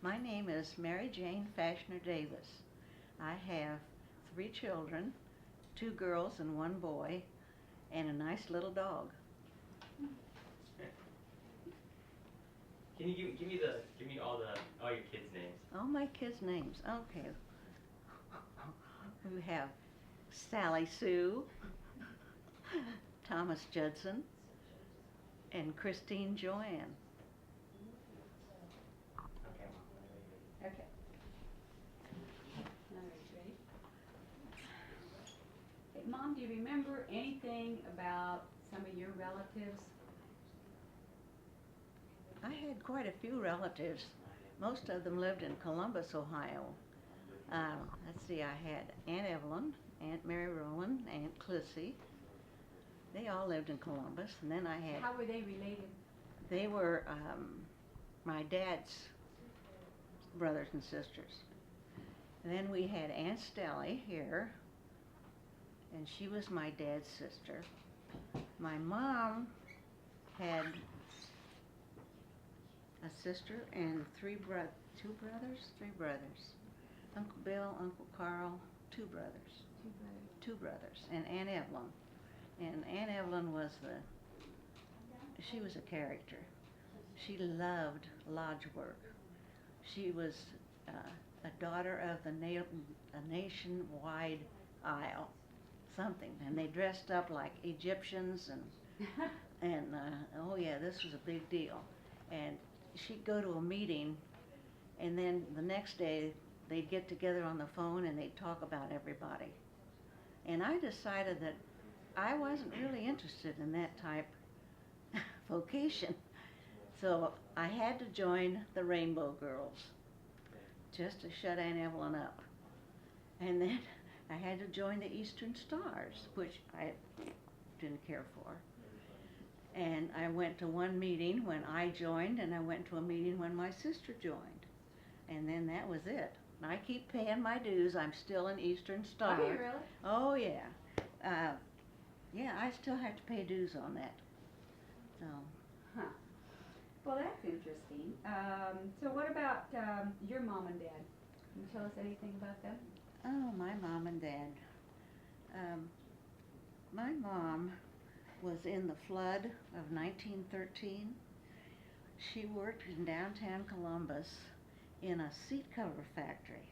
My name is Mary Jane Fashner Davis. I have 3 children, 2 girls and 1 boy, and a nice little dog. Can you give me all your kids' names? All my kids' names. Okay. We have Sally Sue, Thomas Judson, and Christine Joanne. Okay. Okay. All right, ready? Hey, Mom, do you remember anything about some of your relatives? I had quite a few relatives. Most of them lived in Columbus, Ohio. Let's see, I had Aunt Evelyn, Aunt Mary Rowland, Aunt Clissy. They all lived in Columbus. And then I had, How were they related? they were my dad's brothers and sisters. And then we had Aunt Stelly here, and she was my dad's sister. My mom had a sister and three brothers. Uncle Bill, Uncle Carl, 2 brothers. 2 brothers. 2 brothers, and Aunt Evelyn. And Aunt Evelyn was she was a character. She loved lodge work. She was a daughter of a nationwide aisle, something, and they dressed up like Egyptians and oh yeah, this was a big deal. And she'd go to a meeting, and then the next day they'd get together on the phone and they'd talk about everybody. And I decided that I wasn't really interested in that type vocation. So I had to join the Rainbow Girls just to shut Aunt Evelyn up. And then I had to join the Eastern Stars, which I didn't care for. And I went to one meeting when I joined, and I went to a meeting when my sister joined. And then that was it. I keep paying my dues. I'm still an Eastern Star. Are you really? Oh, yeah. Yeah, I still have to pay dues on that. So. Huh. Well, that's interesting. So what about your mom and dad? Can you tell us anything about them? Oh, my mom and dad. My mom was in the flood of 1913. She worked in downtown Columbus in a seat cover factory.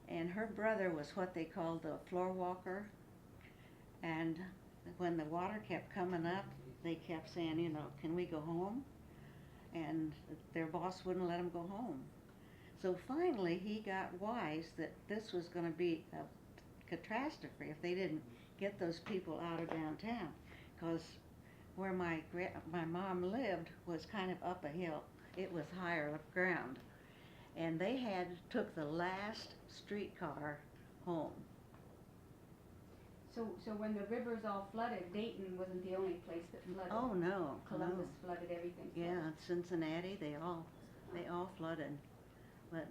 And her brother was what they called the floor walker. And when the water kept coming up, they kept saying, you know, can we go home? And their boss wouldn't let them go home. So finally he got wise that this was going to be a catastrophe if they didn't get those people out of downtown, because where my mom lived was kind of up a hill. It was higher up ground, and they took the last streetcar home. So when the rivers all flooded, Dayton wasn't the only place that flooded. Oh no, Columbus no. flooded everything. Yeah, Cincinnati, they all flooded. But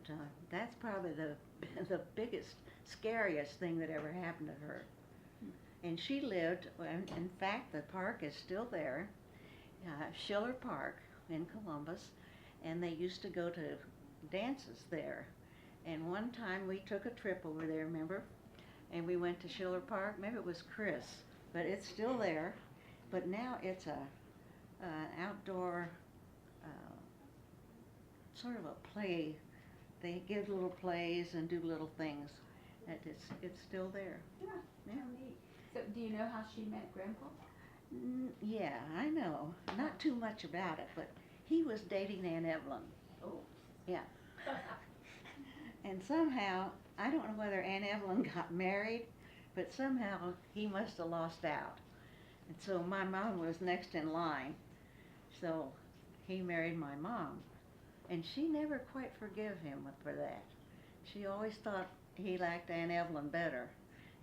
that's probably the biggest, scariest thing that ever happened to her. And she lived, in fact, the park is still there, Schiller Park in Columbus, and they used to go to dances there. And one time we took a trip over there, remember? And we went to Schiller Park. Maybe it was Chris, but it's still there. But now it's an outdoor sort of a play. They give little plays and do little things. It's still there. Yeah, Yeah. how neat. So do you know how she met Grandpa? Yeah, I know. Not too much about it, but he was dating Aunt Evelyn. Oh. Yeah. And somehow, I don't know whether Aunt Evelyn got married, but somehow he must have lost out. And so my mom was next in line. So he married my mom. And she never quite forgave him for that. She always thought he liked Aunt Evelyn better.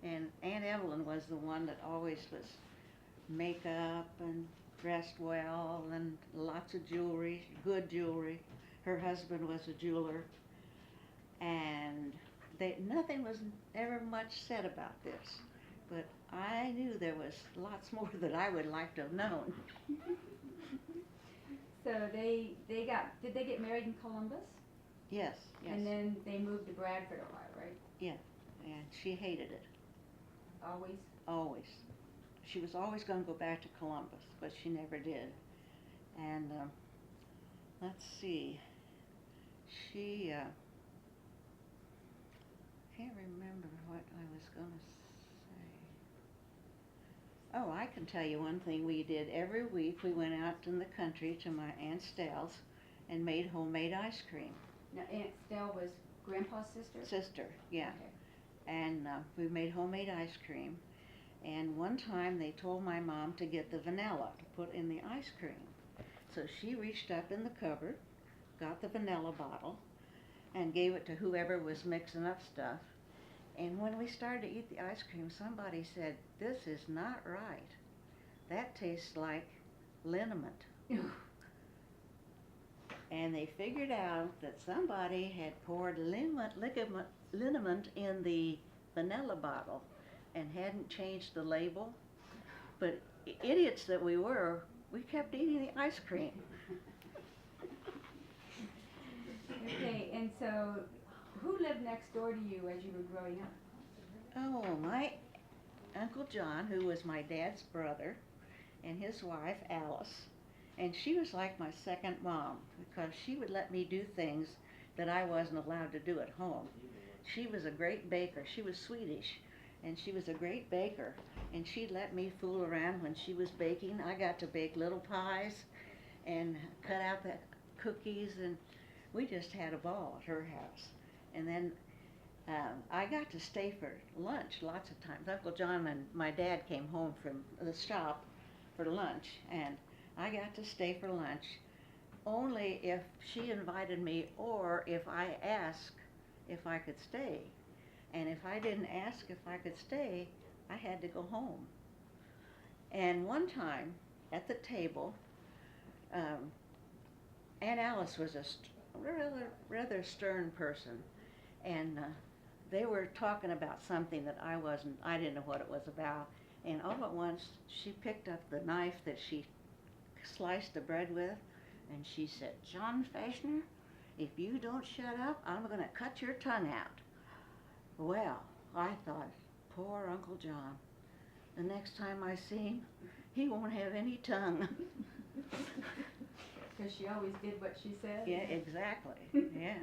And Aunt Evelyn was the one that always was makeup and dressed well and lots of jewelry, good jewelry. Her husband was a jeweler. And nothing was ever much said about this. But I knew there was lots more that I would like to have known. So did they get married in Columbus? Yes, yes. And then they moved to Bradford a while, right? And she hated it, Always? always. She was always going to go back to Columbus, but she never did. And let's see, she, can't remember what I was going to say. Oh, I can tell you one thing we did every week. We went out in the country to my Aunt Stell's and made homemade ice cream. Now, Aunt Stell was Grandpa's sister? Sister, yeah. Okay. And we made homemade ice cream. And one time they told my mom to get the vanilla to put in the ice cream. So she reached up in the cupboard, got the vanilla bottle, and gave it to whoever was mixing up stuff. And when we started to eat the ice cream, somebody said, "This is not right. That tastes like liniment." And they figured out that somebody had poured liniment in the vanilla bottle and hadn't changed the label. But idiots that we were, we kept eating the ice cream. Okay, and so who lived next door to you as you were growing up? Oh, my Uncle John, who was my dad's brother, and his wife, Alice. And she was like my second mom because she would let me do things that I wasn't allowed to do at home. She was a great baker. She was Swedish, and she was a great baker. And she'd let me fool around when she was baking. I got to bake little pies and cut out the cookies, and we just had a ball at her house. And then I got to stay for lunch lots of times. Uncle John and my dad came home from the shop for lunch, and I got to stay for lunch only if she invited me or if I asked if I could stay. And if I didn't ask if I could stay, I had to go home. And one time at the table, Aunt Alice was a rather stern person, and they were talking about something that I didn't know what it was about. And all at once, she picked up the knife that she sliced the bread with, and she said, "John Fashner, if you don't shut up, I'm going to cut your tongue out." Well, I thought, poor Uncle John. The next time I see him, he won't have any tongue. Because she always did what she said? Yeah, exactly. Yeah.